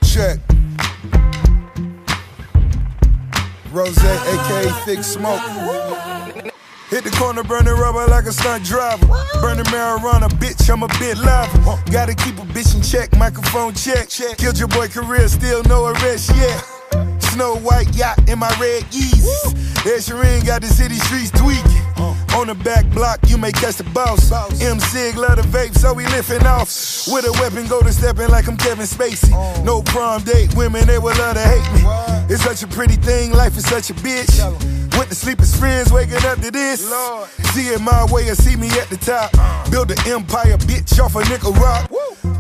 Check. Rose, aka Thick Smoke. Hit the corner, burning rubber like a stunt driver. Burning marijuana, bitch, I'm a bit live. Gotta keep a bitch in check, microphone check. Killed your boy career, still no arrest yet. Snow White yacht in my red Yeezys. Ed Sheeran got the city streets tweaking. On the back block, you may catch the boss. M-Sig love the vape, so we lifting off. With a weapon, go to stepping like I'm Kevin Spacey. No prom date, women, they would love to hate me. It's such a pretty thing, life is such a bitch. Went to sleep as friends, waking up to this. See it my way or see me at the top. Build an empire, bitch, off a nickel rock.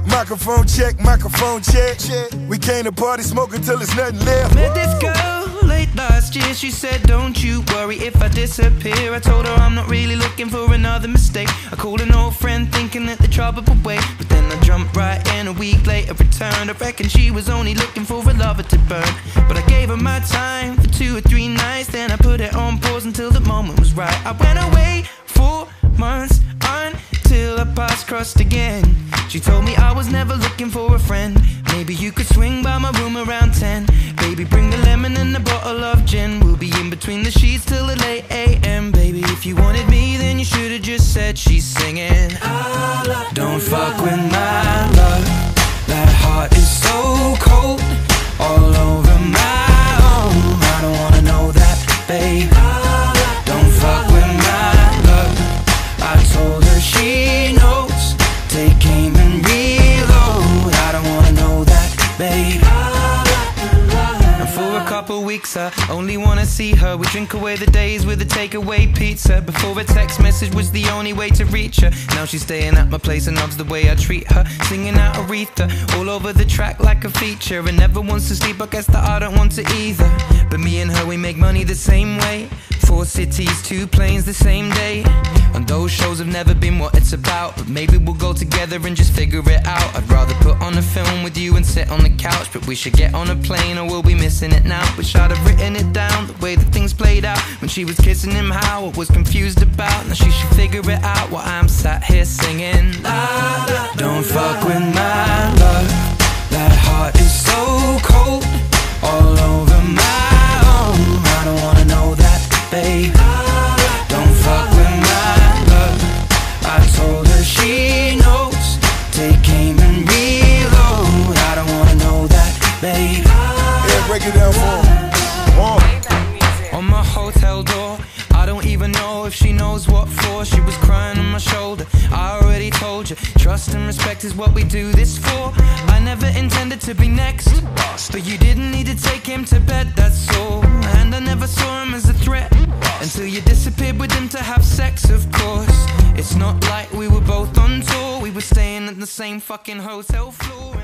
Microphone check, microphone check. We came to party, smoke until there's nothing left. Met this girl late last year. She said, don't you worry if I disappear. I told her I'm not really looking for another mistake. I called an old friend thinking that the trouble would wait, but then I jumped right in. A week later returned. I reckon she was only looking for a lover to burn, but I gave her my time for 2 or 3 nights. Then I put it on pause until the moment was right. I went away 4 months until our paths crossed again. She told me I was never looking for a friend. Maybe you could swing by my room around 10. Baby, bring the lemon and a bottle of gin. We'll be in between the sheets till the late AM. Baby, if you wanted me, then you should've just said she's singing. Don't fuck with my love. That heart is so cold, all over my own. I don't wanna know that, babe. Don't fuck with my love. I told her she knows. Take aim and reload. I don't wanna know that, babe. And for a couple weeks I only wanna see her. We drink away the days with a takeaway pizza. Before a text message was the only way to reach her. Now she's staying at my place and loves the way I treat her. Singing out Aretha all over the track like a feature. And never wants to sleep, I guess that I don't want to either. But me and her, we make money the same way. 4 cities, 2 planes the same day. And those shows have never been what it's about, but maybe we'll go together and just figure it out. I'd rather put on a film with you and sit on the couch, but we should get on a plane or we'll be missing it now. Wish I'd have written it down, the way that things played out. When she was kissing him, how I was confused about. Now she should figure it out while I'm sat here singing. Don't fuck with my love. That heart is so cold, all over my own. I don't wanna know that, babe. Don't fuck with my love. I told her she knows. Take aim and reload. I don't wanna know that, babe. Yeah, break it down for me. On my hotel door, I don't even know if she knows what for. She was crying on my shoulder. I already told you, trust and respect is what we do this for. I never intended to be next, but you didn't need to take him to bed, that's all. And I never saw him as a threat until you disappeared with him to have sex, of course. It's not like we were both on tour. We were staying at the same fucking hotel floor.